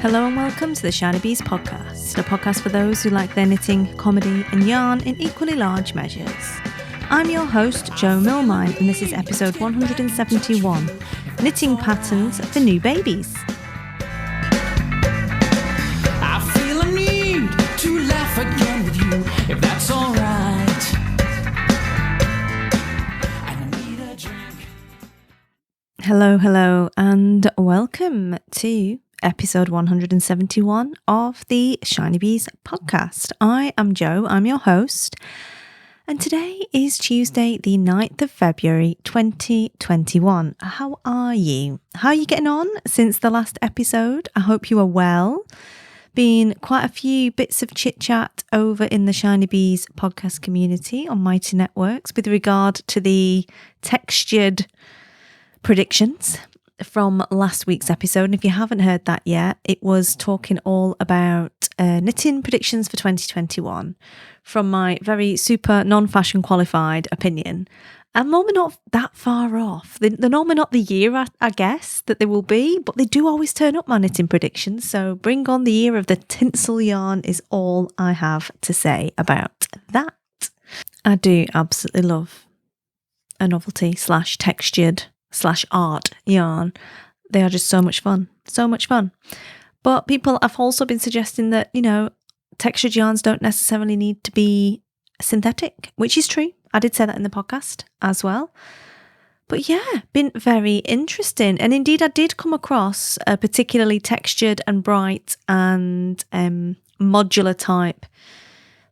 Hello and welcome to the Shiny Bees podcast, a podcast for those who like their knitting, comedy and yarn in equally large measures. I'm your host, Jo Milmine, and this is episode 171, Knitting Patterns for New Babies. I feel a need to laugh again with you, if that's alright. I need a drink. Hello, and welcome to episode 171 of the Shiny Bees podcast. I am Jo, I'm your host, and today is Tuesday, the 9th of February 2021. How are you? How are you getting on since the last episode? I hope you are well. Been quite a few bits of chit chat over in the Shiny Bees podcast community on Mighty Networks with regard to the textured predictions from last week's episode. And if you haven't heard that yet, it was talking all about knitting predictions for 2021 from my very super non-fashion qualified opinion. And normally not that far off. They're normally not the year, I guess, that they will be, but they do always turn up, my knitting predictions. So bring on the year of the tinsel yarn is all I have to say about that. I do absolutely love a novelty / textured / art yarn. They are just so much fun. But people have also been suggesting that, textured yarns don't necessarily need to be synthetic, which is true. I did say that in the podcast as well. But yeah, been very interesting. And indeed, I did come across a particularly textured and bright and modular type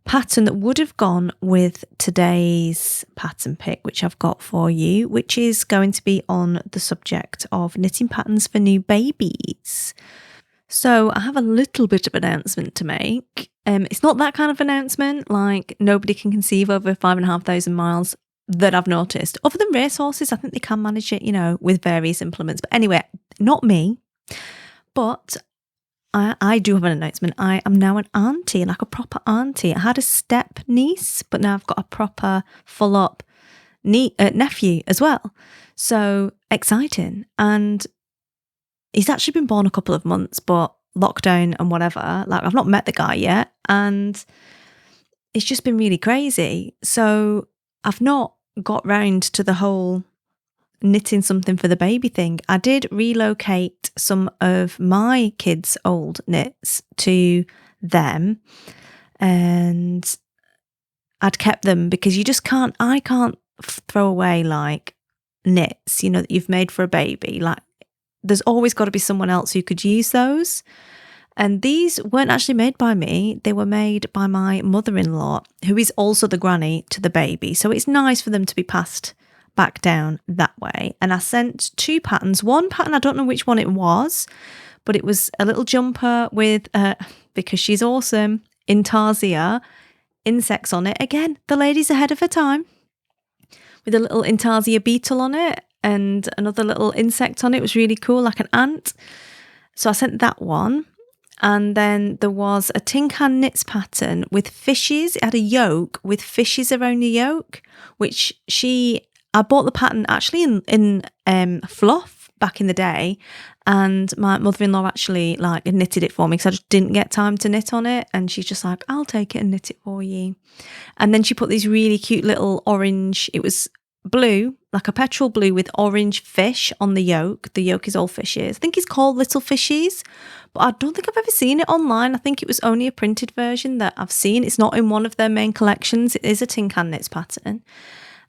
pattern that would have gone with today's pattern pick, which I've got for you, which is going to be on the subject of knitting patterns for new babies. So I have a little bit of announcement to make. It's not that kind of announcement, like nobody can conceive over 5,500 miles that I've noticed. Other than racehorses, I think they can manage it, with various implements. But anyway, not me. But I do have an announcement. I am now an auntie, like a proper auntie. I had a step niece, but now I've got a proper full up nephew as well. So exciting. And he's actually been born a couple of months, but lockdown and whatever, like I've not met the guy yet. And it's just been really crazy. So I've not got round to the whole knitting something for the baby thing. I did relocate some of my kids' old knits to them, and I'd kept them because I can't throw away like knits, that you've made for a baby. Like there's always got to be someone else who could use those. And these weren't actually made by me. They were made by my mother-in-law, who is also the granny to the baby. So it's nice for them to be passed back down that way. And I sent two patterns. One pattern, I don't know which one it was, but it was a little jumper with, because she's awesome, intarsia insects on it. Again, the lady's ahead of her time, with a little intarsia beetle on it and another little insect on it. It was really cool, like an ant. So I sent that one. And then there was a Tin Can Knits pattern with fishes. It had a yoke with fishes around the yoke, which I bought the pattern actually in fluff back in the day, and my mother-in-law actually knitted it for me because I just didn't get time to knit on it, and she's just like, I'll take it and knit it for you. And then she put these really cute little orange, it was blue, like a petrol blue with orange fish on the yoke. The yoke is all fishes. I think it's called Little Fishies, but I don't think I've ever seen it online. I think it was only a printed version that I've seen. It's not in one of their main collections. It is a Tin Can Knits pattern.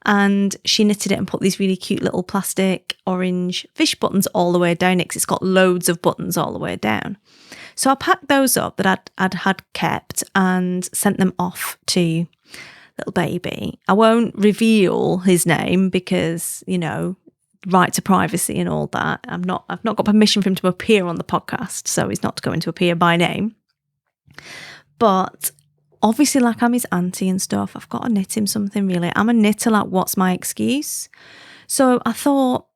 And she knitted it and put these really cute little plastic orange fish buttons all the way down it, because it's got loads of buttons all the way down. So I packed those up that I'd had kept and sent them off to little baby. I won't reveal his name because, right to privacy and all that. I've not got permission for him to appear on the podcast, so he's not going to appear by name. But obviously, like I'm his auntie and stuff, I've got to knit him something really. I'm a knitter, like what's my excuse? So I thought,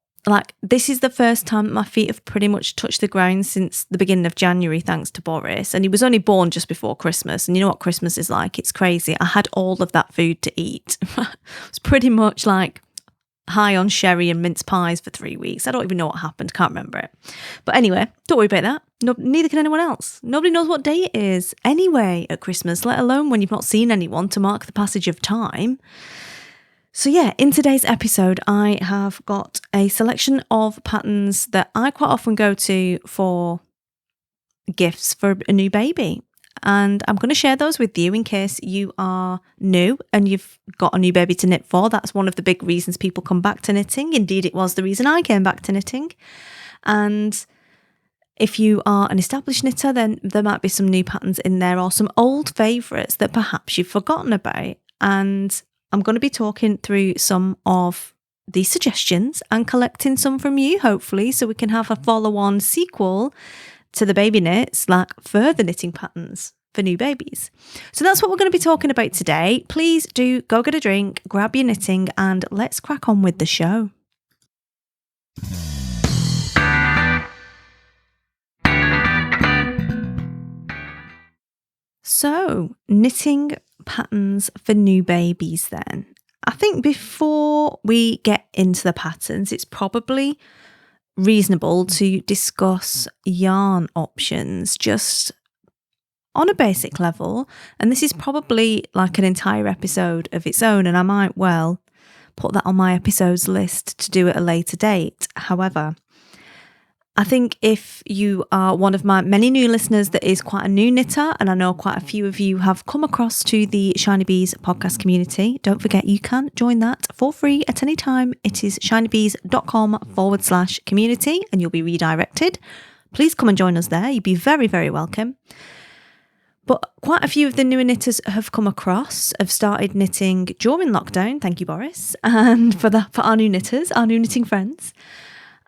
this is the first time my feet have pretty much touched the ground since the beginning of January, thanks to Boris. And he was only born just before Christmas. And you know what Christmas is like? It's crazy. I had all of that food to eat. It was pretty much like high on sherry and mince pies for 3 weeks. I don't even know what happened. Can't remember it. But anyway, don't worry about that. No, neither can anyone else. Nobody knows what day it is anyway at Christmas, let alone when you've not seen anyone to mark the passage of time. So yeah, in today's episode, I have got a selection of patterns that I quite often go to for gifts for a new baby. And I'm going to share those with you in case you are new and you've got a new baby to knit for. That's one of the big reasons people come back to knitting. Indeed, it was the reason I came back to knitting. And if you are an established knitter, then there might be some new patterns in there or some old favourites that perhaps you've forgotten about. And I'm going to be talking through some of these suggestions and collecting some from you, hopefully, so we can have a follow-on sequel to the baby knits, like further knitting patterns for new babies. So that's what we're going to be talking about today. Please do go get a drink, grab your knitting, and let's crack on with the show. So, knitting patterns for new babies then. I think before we get into the patterns, it's probably reasonable to discuss yarn options just on a basic level, and this is probably like an entire episode of its own, and I might well put that on my episodes list to do at a later date. However, I think if you are one of my many new listeners that is quite a new knitter, and I know quite a few of you have come across to the Shiny Bees podcast community, don't forget you can join that for free at any time. It is shinybees.com/community and you'll be redirected. Please come and join us there. You'd be very, very welcome. But quite a few of the newer knitters have come across, have started knitting during lockdown. Thank you, Boris. And for our new knitters, our new knitting friends.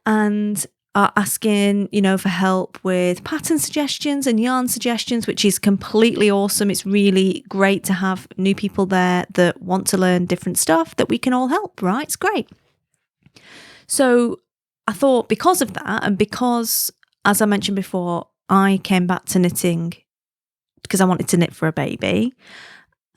And are asking, for help with pattern suggestions and yarn suggestions, which is completely awesome. It's really great to have new people there that want to learn different stuff that we can all help, right? It's great. So I thought because of that, and because, as I mentioned before, I came back to knitting because I wanted to knit for a baby.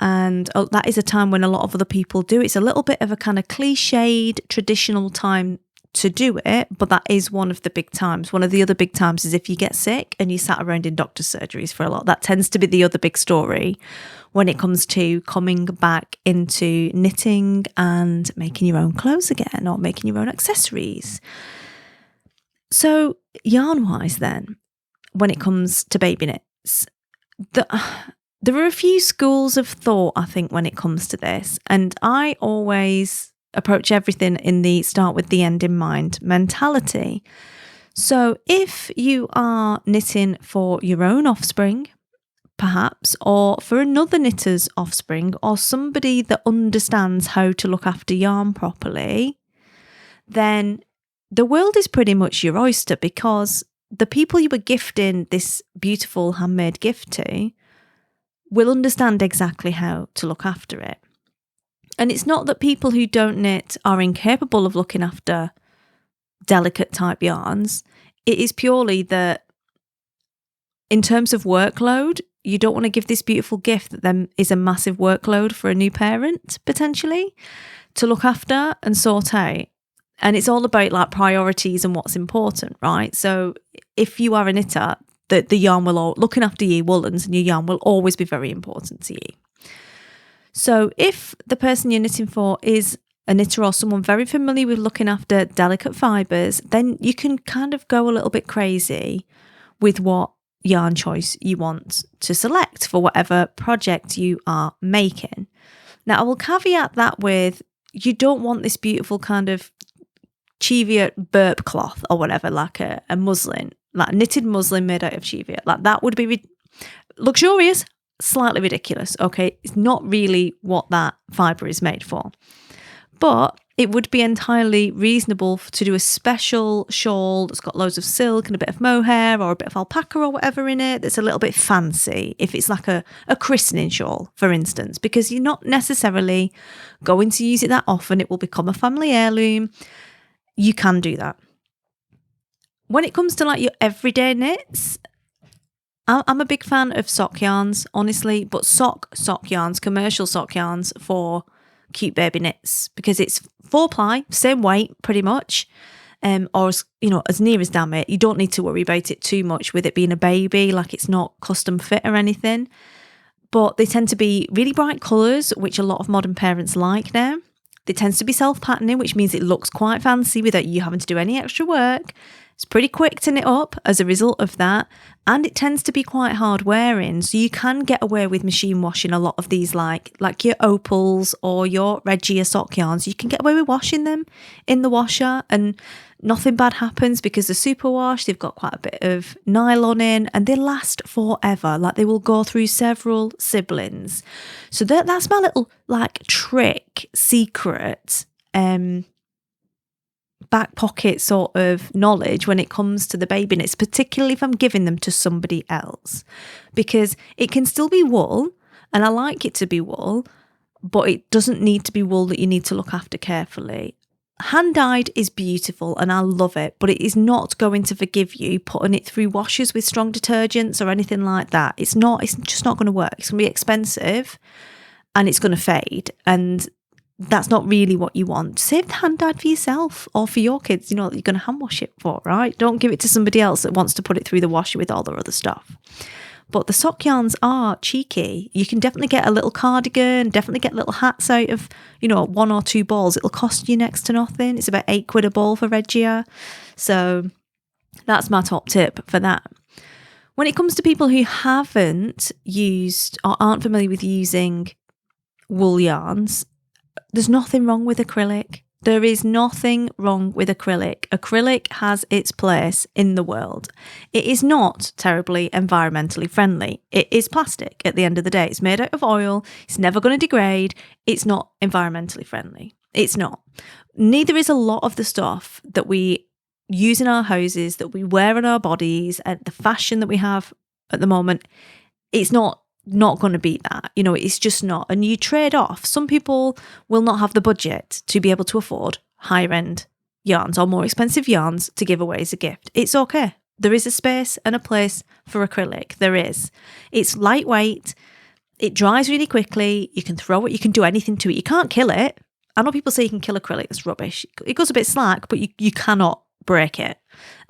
And that is a time when a lot of other people do. It's a little bit of a kind of cliched, traditional time to do it, but that is one of the big times. One of the other big times is if you get sick and you sat around in doctor's surgeries for a lot. That tends to be the other big story when it comes to coming back into knitting and making your own clothes again or making your own accessories. So yarn-wise then, when it comes to baby knits, there are a few schools of thought, I think, when it comes to this, and I always approach everything in the start with the end in mind mentality. So if you are knitting for your own offspring, perhaps, or for another knitter's offspring, or somebody that understands how to look after yarn properly, then the world is pretty much your oyster, because the people you are gifting this beautiful handmade gift to will understand exactly how to look after it. And it's not that people who don't knit are incapable of looking after delicate type yarns. It is purely that in terms of workload, you don't want to give this beautiful gift that then is a massive workload for a new parent, potentially, to look after and sort out. And it's all about like priorities and what's important, right? So if you are a knitter, the yarn will, looking after your woolens and your yarn will always be very important to you. So if the person you're knitting for is a knitter or someone very familiar with looking after delicate fibres, then you can kind of go a little bit crazy with what yarn choice you want to select for whatever project you are making. Now, I will caveat that with, you don't want this beautiful kind of Cheviot burp cloth or whatever, like a muslin, like knitted muslin made out of Cheviot. Like that would be luxurious, slightly ridiculous, okay? It's not really what that fibre is made for. But it would be entirely reasonable to do a special shawl that's got loads of silk and a bit of mohair or a bit of alpaca or whatever in it that's a little bit fancy, if it's like a christening shawl, for instance, because you're not necessarily going to use it that often. It will become a family heirloom. You can do that. When it comes to like your everyday knits, I'm a big fan of sock yarns, honestly, but sock yarns, commercial sock yarns for cute baby knits because it's 4-ply, same weight pretty much. Or as near as damn it, you don't need to worry about it too much with it being a baby, like it's not custom fit or anything. But they tend to be really bright colours, which a lot of modern parents like now. It tends to be self-patterning, which means it looks quite fancy without you having to do any extra work. It's pretty quick to knit up as a result of that, and it tends to be quite hard wearing, so you can get away with machine washing a lot of these, like your opals or your Regia sock yarns. You can get away with washing them in the washer and nothing bad happens because they're superwash. They've got quite a bit of nylon in and they last forever. Like they will go through several siblings. So that's my little trick, secret, back pocket sort of knowledge when it comes to the baby knits, particularly if I'm giving them to somebody else, because it can still be wool and I like it to be wool, but it doesn't need to be wool that you need to look after carefully. Hand dyed is beautiful and I love it, but it is not going to forgive you putting it through washers with strong detergents or anything like that. It's just not going to work. It's going to be expensive and it's going to fade, and that's not really what you want. Save the hand dyed for yourself or for your kids, that you're going to hand wash it for, right? Don't give it to somebody else that wants to put it through the washer with all their other stuff. But the sock yarns are cheeky. You can definitely get a little cardigan, definitely get little hats out of, 1 or 2 balls. It'll cost you next to nothing. It's about £8 a ball for Regia. So that's my top tip for that. When it comes to people who haven't used or aren't familiar with using wool yarns, there's nothing wrong with acrylic. There is nothing wrong with acrylic. Acrylic has its place in the world. It is not terribly environmentally friendly. It is plastic at the end of the day. It's made out of oil. It's never going to degrade. It's not environmentally friendly. It's not. Neither is a lot of the stuff that we use in our houses, that we wear on our bodies, and the fashion that we have at the moment. It's not going to be that, it's just not. And you trade off. Some people will not have the budget to be able to afford higher end yarns or more expensive yarns to give away as a gift. It's okay. There is a space and a place for acrylic. There is. It's lightweight. It dries really quickly. You can throw it. You can do anything to it. You can't kill it. I know people say you can kill acrylic. That's rubbish. It goes a bit slack, but you cannot break it.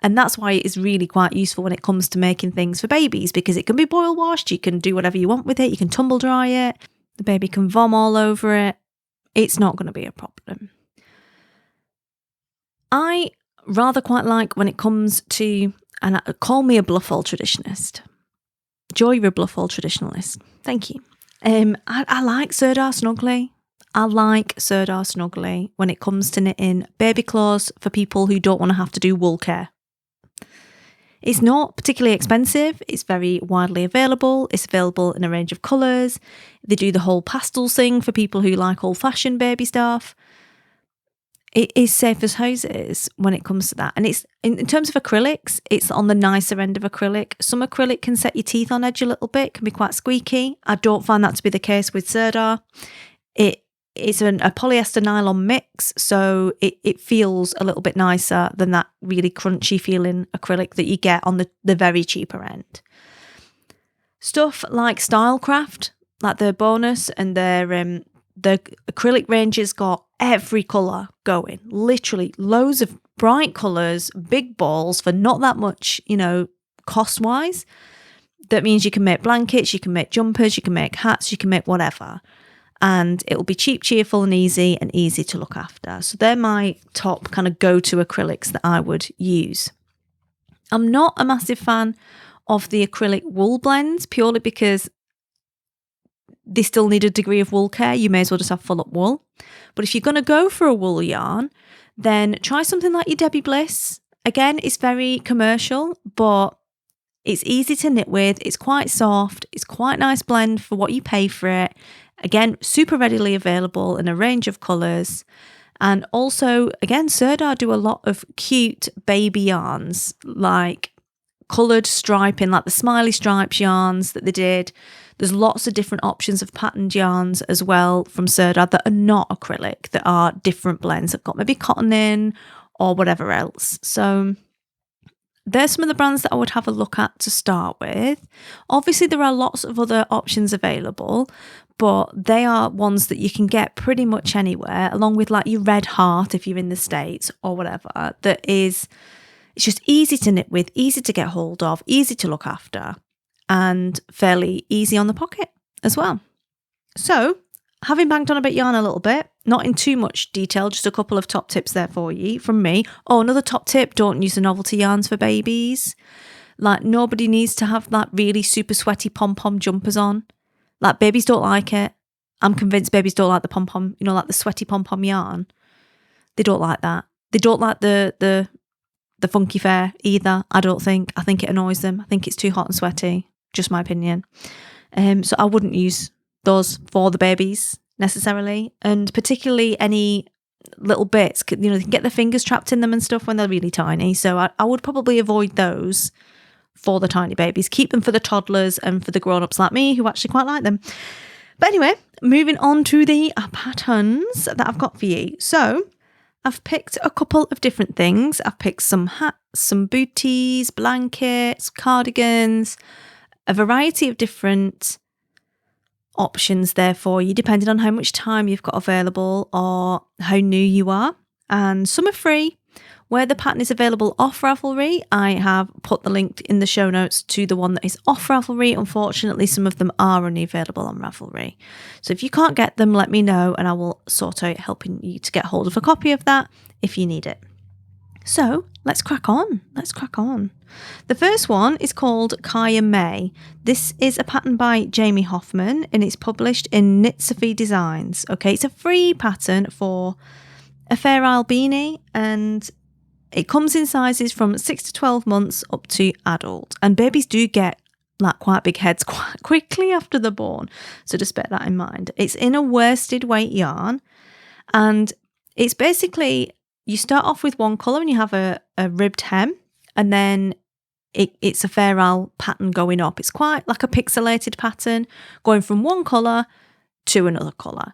And that's why it is really quite useful when it comes to making things for babies, because it can be boil washed, you can do whatever you want with it, you can tumble dry it, the baby can vom all over it. It's not going to be a problem. I rather quite like when it comes to, and call me a Bluffall traditionalist. Joy, you're a Bluffall traditionalist. Thank you. I like Sirdar Snuggly. I like Sirdar Snuggly when it comes to knitting baby clothes for people who don't want to have to do wool care. It's not particularly expensive. It's very widely available. It's available in a range of colours. They do the whole pastels thing for people who like old-fashioned baby stuff. It is safe as houses when it comes to that. And it's in terms of acrylics, it's on the nicer end of acrylic. Some acrylic can set your teeth on edge a little bit, can be quite squeaky. I don't find that to be the case with Sirdar. It's a polyester nylon mix, so it feels a little bit nicer than that really crunchy feeling acrylic that you get on the very cheaper end. Stuff like Stylecraft, like their bonus and their acrylic range has got every colour going. Literally loads of bright colours, big balls for not that much, cost-wise. That means you can make blankets, you can make jumpers, you can make hats, you can make whatever. And it will be cheap, cheerful and easy to look after. So they're my top kind of go-to acrylics that I would use. I'm not a massive fan of the acrylic wool blends purely because they still need a degree of wool care. You may as well just have full up wool. But if you're going to go for a wool yarn, then try something like your Debbie Bliss. Again, it's very commercial, but it's easy to knit with. It's quite soft. It's quite a nice blend for what you pay for it. Again, super readily available in a range of colours. And also, again, Sirdar do a lot of cute baby yarns, like coloured striping, like the smiley stripes yarns that they did. There's lots of different options of patterned yarns as well from Sirdar that are not acrylic, that are different blends. They've got maybe cotton in or whatever else. So there's some of the brands that I would have a look at to start with. Obviously, there are lots of other options available, but they are ones that you can get pretty much anywhere, along with like your Red Heart if you're in the States or whatever, it's just easy to knit with, easy to get hold of, easy to look after, and fairly easy on the pocket as well. So, having banged on about yarn a little bit, not in too much detail, just a couple of top tips there for you from me. Oh, another top tip, don't use the novelty yarns for babies. Like, nobody needs to have that really super sweaty pom-pom jumpers on. Like, babies don't like it. I'm convinced babies don't like the pom-pom, like the sweaty pom-pom yarn. They don't like that. They don't like the funky fare either, I don't think. I think it annoys them. I think it's too hot and sweaty. Just my opinion. So I wouldn't use those for the babies necessarily. And particularly any little bits, they can get their fingers trapped in them and stuff when they're really tiny. So I would probably avoid those for the tiny babies. Keep them for the toddlers and for the grown-ups like me who actually quite like them. But anyway, moving on to the patterns that I've got for you. So I've picked a couple of different things. I've picked some hats, some booties, blankets, cardigans, a variety of different options there for you, depending on how much time you've got available or how new you are. And some are free. Where the pattern is available off Ravelry, I have put the link in the show notes to the one that is off Ravelry. Unfortunately, some of them are only available on Ravelry. So if you can't get them, let me know and I will sort out helping you to get hold of a copy of that if you need it. So let's crack on. The first one is called Kaya May. This is a pattern by Jamie Hoffman and it's published in Knit Sophie Designs. Okay, it's a free pattern for a Fair Isle beanie and it comes in sizes from 6 to 12 months up to adult. And babies do get like quite big heads quite quickly after they're born. So just bear that in mind. It's in a worsted weight yarn. And it's basically, you start off with one colour and you have a ribbed hem. And then it's a Fair Isle pattern going up. It's quite like a pixelated pattern going from one colour to another colour.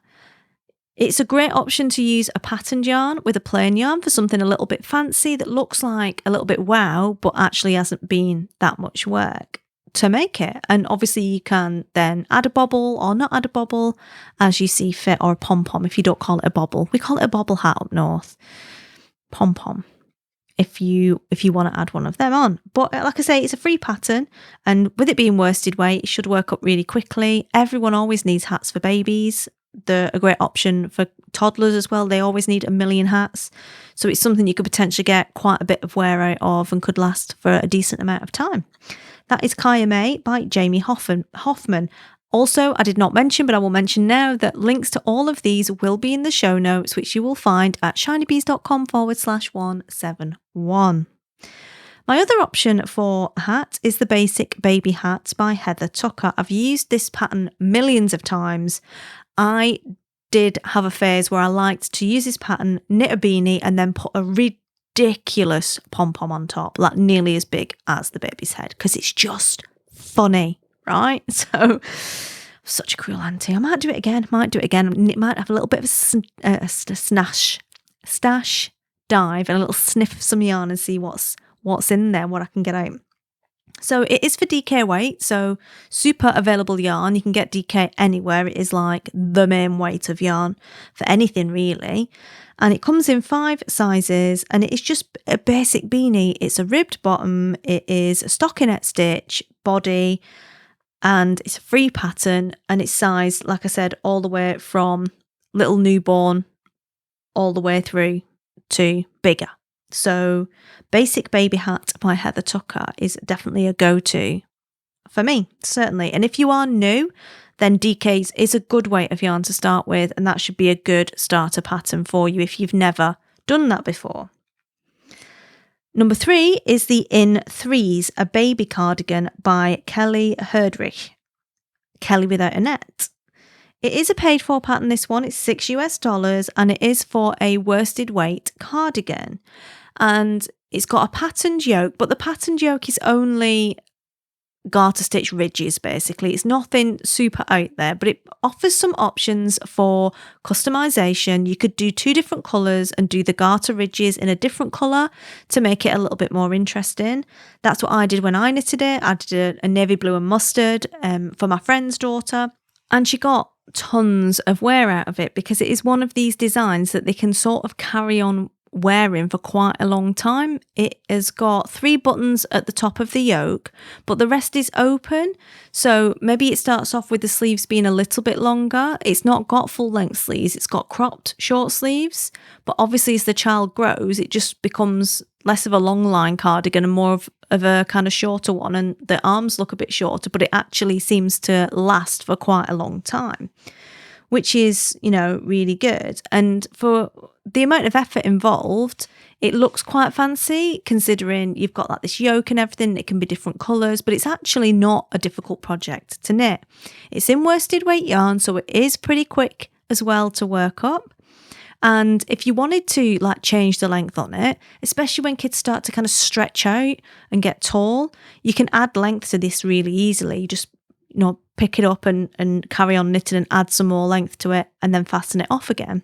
It's a great option to use a patterned yarn with a plain yarn for something a little bit fancy that looks like a little bit wow, but actually hasn't been that much work to make it. And obviously you can then add a bobble or not add a bobble as you see fit, or a pom-pom if you don't call it a bobble. We call it a bobble hat up north. Pom-pom. If you want to add one of them on. But like I say, it's a free pattern and with it being worsted weight, it should work up really quickly. Everyone always needs hats for babies. They're a great option for toddlers as well. They always need a million hats. So it's something you could potentially get quite a bit of wear out of and could last for a decent amount of time. That is Kaya May by Jamie Hoffman. Also, I did not mention, but I will mention now that links to all of these will be in the show notes, which you will find at shinybees.com/171. My other option for a hat is the Basic Baby Hat by Heather Tucker. I've used this pattern millions of times. I did have a phase where I liked to use this pattern, knit a beanie, and then put a ridiculous pom-pom on top, like nearly as big as the baby's head, because it's just funny, right? So, such a cruel auntie. I might do it again. It might have a little bit of a stash dive and a little sniff of some yarn and see what's in there, what I can get out. So it is for DK weight, so super available yarn. You can get DK anywhere. It is like the main weight of yarn for anything really. And it comes in 5 sizes and it is just a basic beanie. It's a ribbed bottom, it is a stockinette stitch body, and it's a free pattern and it's sized, like I said, all the way from little newborn all the way through to bigger. So Basic Baby Hat by Heather Tucker is definitely a go-to for me, certainly. And if you are new, then DKs is a good weight of yarn to start with, and that should be a good starter pattern for you if you've never done that before. Number 3 is the In Threes, a baby cardigan by Kelly Herdrich. Kelly without a net. It is a paid for pattern, this one. It's $6 and it is for a worsted weight cardigan. And it's got a patterned yoke, but the patterned yoke is only garter stitch ridges basically. It's nothing super out there, but it offers some options for customization. You could do 2 different colours and do the garter ridges in a different colour to make it a little bit more interesting. That's what I did when I knitted it. I did a navy blue and mustard for my friend's daughter, and she got tons of wear out of it because it is one of these designs that they can sort of carry on wearing for quite a long time. It has got 3 buttons at the top of the yoke, but the rest is open. So maybe it starts off with the sleeves being a little bit longer. It's not got full length sleeves. It's got cropped short sleeves. But obviously as the child grows, it just becomes less of a long line cardigan and more of a kind of shorter one. And the arms look a bit shorter, but it actually seems to last for quite a long time, which is, really good. And for the amount of effort involved, it looks quite fancy considering you've got like this yoke and everything. It can be different colours, but it's actually not a difficult project to knit. It's in worsted weight yarn, so it is pretty quick as well to work up. And if you wanted to like change the length on it, especially when kids start to kind of stretch out and get tall, you can add length to this really easily. You just pick it up and carry on knitting and add some more length to it and then fasten it off again.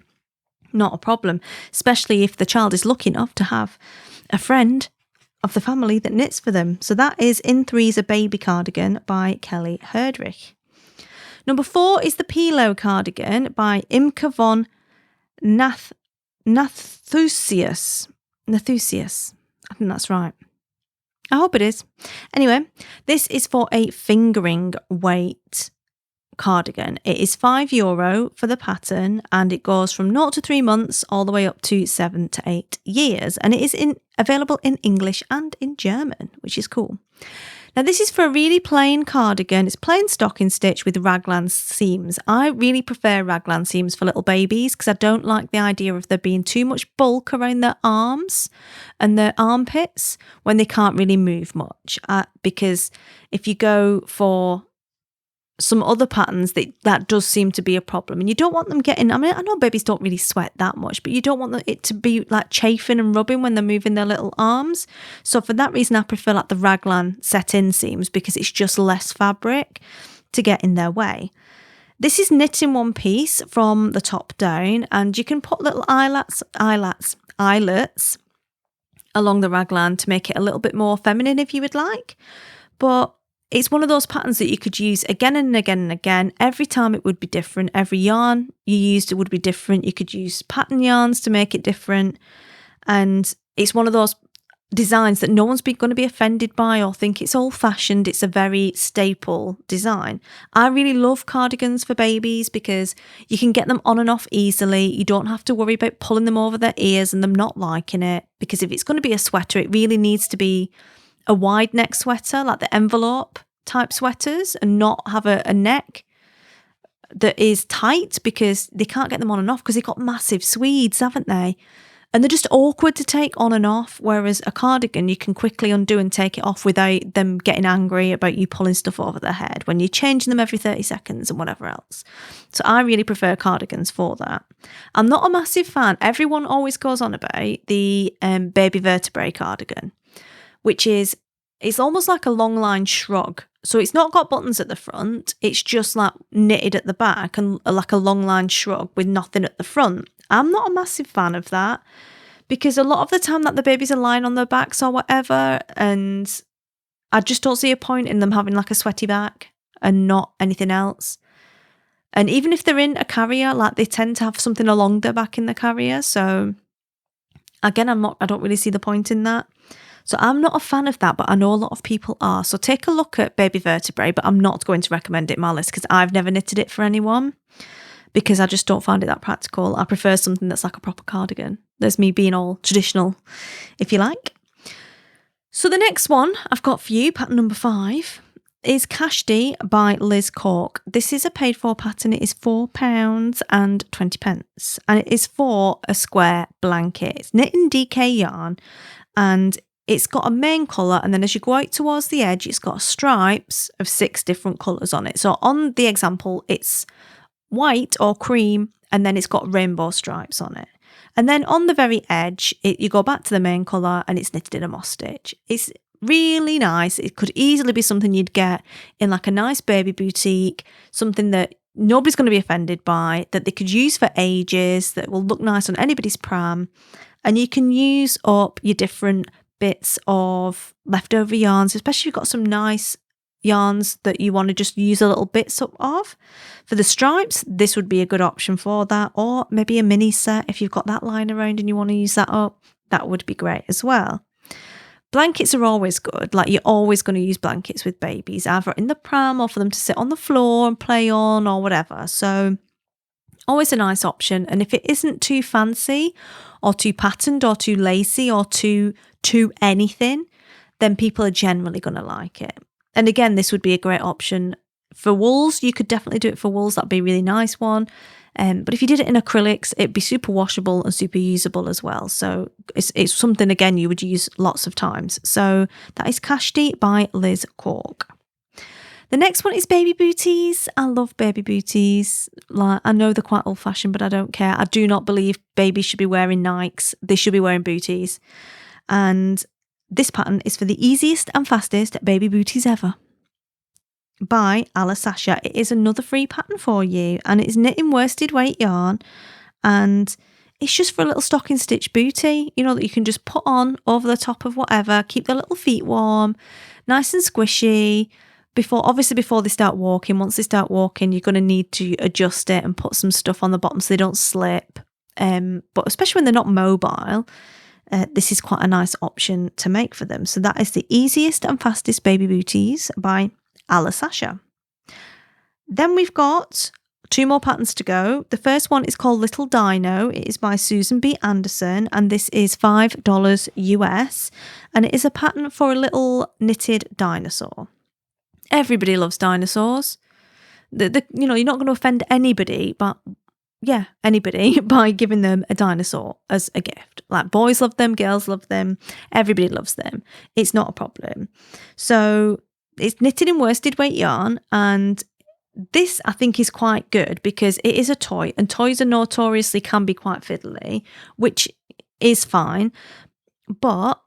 Not a problem, especially if the child is lucky enough to have a friend of the family that knits for them. So that is In Three's A Baby Cardigan by Kelly Herdrich. Number 4 is the Pilo Cardigan by Imke von Nathusius. I think that's right. I hope it is. Anyway, this is for a fingering weight cardigan. It is €5 for the pattern and it goes from 0 to 3 months all the way up to 7 to 8 years. And it is available in English and in German, which is cool. Now this is for a really plain cardigan. It's plain stocking stitch with raglan seams. I really prefer raglan seams for little babies because I don't like the idea of there being too much bulk around their arms and their armpits when they can't really move much. Because if you go for some other patterns, that does seem to be a problem. And you don't want them getting, I know babies don't really sweat that much, but you don't want it to be like chafing and rubbing when they're moving their little arms. So for that reason, I prefer like the raglan set-in seams because it's just less fabric to get in their way. This is knit in one piece from the top down, and you can put little eyelets along the raglan to make it a little bit more feminine if you would like. But it's one of those patterns that you could use again and again and again. Every time it would be different. Every yarn you used, it would be different. You could use pattern yarns to make it different. And it's one of those designs that no one's going to be offended by or think it's old-fashioned. It's a very staple design. I really love cardigans for babies because you can get them on and off easily. You don't have to worry about pulling them over their ears and them not liking it, because if it's going to be a sweater, it really needs to be a wide neck sweater, like the envelope type sweaters, and not have a neck that is tight, because they can't get them on and off because they've got massive swedes, haven't they? And they're just awkward to take on and off, whereas a cardigan you can quickly undo and take it off without them getting angry about you pulling stuff over their head when you're changing them every 30 seconds and whatever else. So I really prefer cardigans for that. I'm not a massive fan. Everyone always goes on about the baby vertebrae cardigan, which is, it's almost like a long line shrug. So it's not got buttons at the front. It's just like knitted at the back and like a long line shrug with nothing at the front. I'm not a massive fan of that because a lot of the time that the babies are lying on their backs or whatever, and I just don't see a point in them having like a sweaty back and not anything else. And even if they're in a carrier, like they tend to have something along their back in the carrier. So again, I don't really see the point in that. So I'm not a fan of that, but I know a lot of people are. So take a look at baby vertebrae, but I'm not going to recommend it in my list because I've never knitted it for anyone because I just don't find it that practical. I prefer something that's like a proper cardigan. There's me being all traditional, if you like. So the next one I've got for you, pattern number 5, is Kashdi by Liz Cork. This is a paid for pattern. It is £4.20 and it is for a square blanket. It's knit in DK yarn and it's got a main colour, and then as you go out towards the edge, it's got stripes of 6 different colours on it. So on the example, it's white or cream, and then it's got rainbow stripes on it. And then on the very edge, you go back to the main colour, and it's knitted in a moss stitch. It's really nice. It could easily be something you'd get in like a nice baby boutique, something that nobody's going to be offended by, that they could use for ages, that will look nice on anybody's pram. And you can use up your different bits of leftover yarns, especially if you've got some nice yarns that you want to just use a little bits up of. For the stripes, this would be a good option for that, or maybe a mini set if you've got that lying around and you want to use that up. That would be great as well. Blankets are always good. Like, you're always going to use blankets with babies, either in the pram or for them to sit on the floor and play on or whatever. So always a nice option. And if it isn't too fancy or too patterned or too lacy or too anything, then people are generally going to like it. And again, this would be a great option for wools. You could definitely do it for wools. That'd be a really nice one. But if you did it in acrylics, it'd be super washable and super usable as well. So it's something, again, you would use lots of times. So that is Kashti by Liz Cork. The next one is baby booties. I love baby booties. Like, I know they're quite old fashioned, but I don't care. I do not believe babies should be wearing Nikes. They should be wearing booties. And this pattern is for the easiest and fastest baby booties ever, by Ala Sasha. It is another free pattern for you, and it's knit in worsted weight yarn, and it's just for a little stocking stitch bootie, you know, that you can just put on over the top of whatever, keep the little feet warm, nice and squishy. Before they start walking. Once they start walking, you're going to need to adjust it and put some stuff on the bottom so they don't slip. But especially when they're not mobile, this is quite a nice option to make for them. So that is the easiest and fastest baby booties by Ala Sasha. Then we've got 2 more patterns to go. The first one is called Little Dino. It is by Susan B. Anderson, and this is $5 US, and it is a pattern for a little knitted dinosaur. Everybody loves dinosaurs. You're not going to offend anybody, but anybody by giving them a dinosaur as a gift. Like, boys love them, girls love them, everybody loves them. It's not a problem. So it's knitted in worsted weight yarn, and this I think is quite good because it is a toy, and toys are notoriously can be quite fiddly, which is fine. But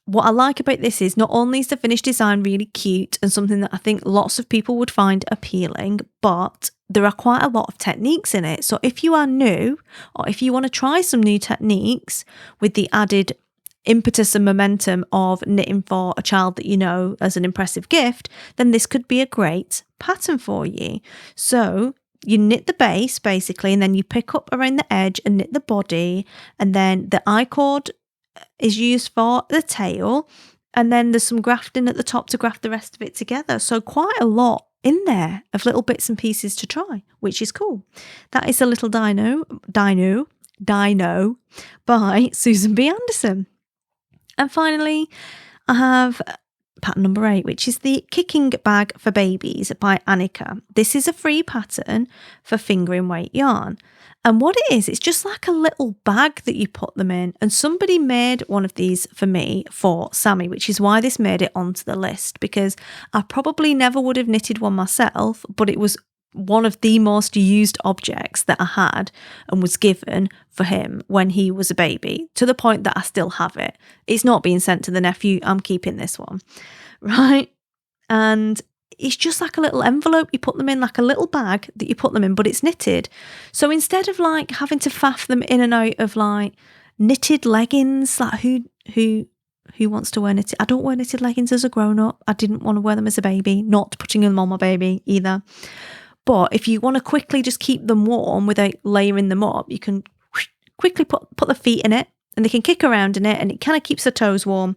what I like about this is not only is the finished design really cute and something that I think lots of people would find appealing, but there are quite a lot of techniques in it. So if you are new, or if you want to try some new techniques with the added impetus and momentum of knitting for a child that you know as an impressive gift, then this could be a great pattern for you. So you knit the base basically, and then you pick up around the edge and knit the body, and then the I-cord is used for the tail, and then there's some grafting at the top to graft the rest of it together. So quite a lot in there of little bits and pieces to try, which is cool. That is a Little Dino by Susan B. Anderson. And finally, I have pattern number 8, which is the Kicking Bag for Babies by Annika. This is a free pattern for fingering weight yarn. And what it is, it's just like a little bag that you put them in. And somebody made one of these for me for Sammy, which is why this made it onto the list, because I probably never would have knitted one myself, but it was one of the most used objects that I had and was given for him when he was a baby, to the point that I still have it. It's not being sent to the nephew. I'm keeping this one, right? And it's just like a little envelope you put them in, like a little bag that you put them in, but it's knitted. So instead of like having to faff them in and out of like knitted leggings, like who wants to wear knitted? I don't wear knitted leggings as a grown-up. I didn't want to wear them as a baby, not putting them on my baby either. But if you want to quickly just keep them warm without layering them up, you can quickly put the feet in it, and they can kick around in it, and it kind of keeps the toes warm,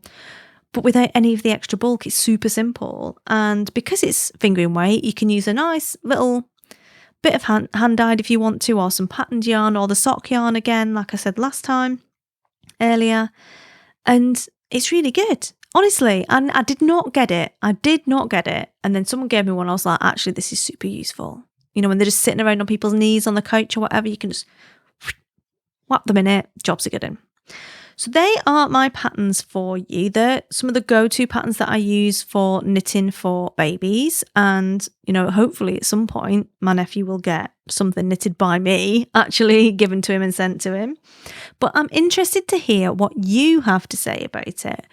but without any of the extra bulk. It's super simple. And because it's fingering weight, you can use a nice little bit of hand-dyed if you want to, or some patterned yarn, or the sock yarn again, like I said earlier. And it's really good. Honestly, and I did not get it. And then someone gave me one. I was like, actually, this is super useful. You know, when they're just sitting around on people's knees on the couch or whatever, you can just whap them in it. Jobs are good in. So they are my patterns for you. They're some of the go-to patterns that I use for knitting for babies. And, you know, hopefully at some point my nephew will get something knitted by me actually given to him and sent to him. But I'm interested to hear what you have to say about it.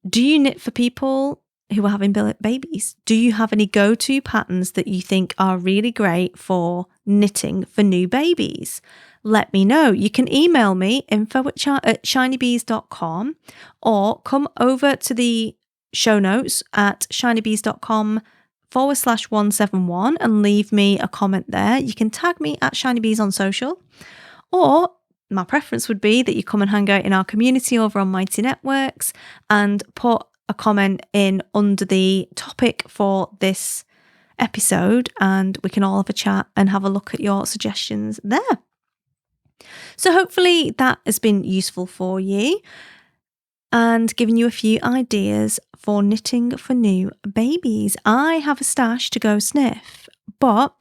Do you knit for people who are having babies? Do you have any go-to patterns that you think are really great for knitting for new babies? Let me know. You can email me info@shinybees.com, or come over to the show notes at shinybees.com/171 and leave me a comment there. You can tag me at shinybees on social, or my preference would be that you come and hang out in our community over on Mighty Networks and put a comment in under the topic for this episode, and we can all have a chat and have a look at your suggestions there. So hopefully that has been useful for you and given you a few ideas for knitting for new babies. I have a stash to go sniff, but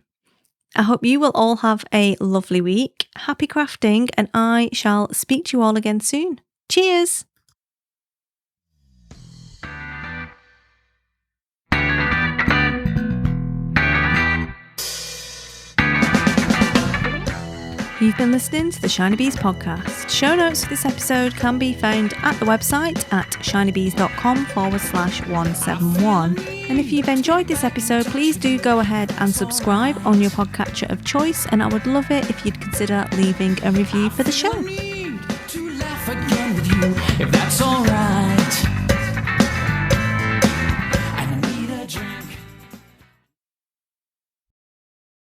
I hope you will all have a lovely week. Happy crafting, and I shall speak to you all again soon. Cheers! You've been listening to the Shiny Bees podcast. Show notes for this episode can be found at the website at shinybees.com/171. And if you've enjoyed this episode, please do go ahead and subscribe on your podcatcher of choice, and I would love it if you'd consider leaving a review for the show.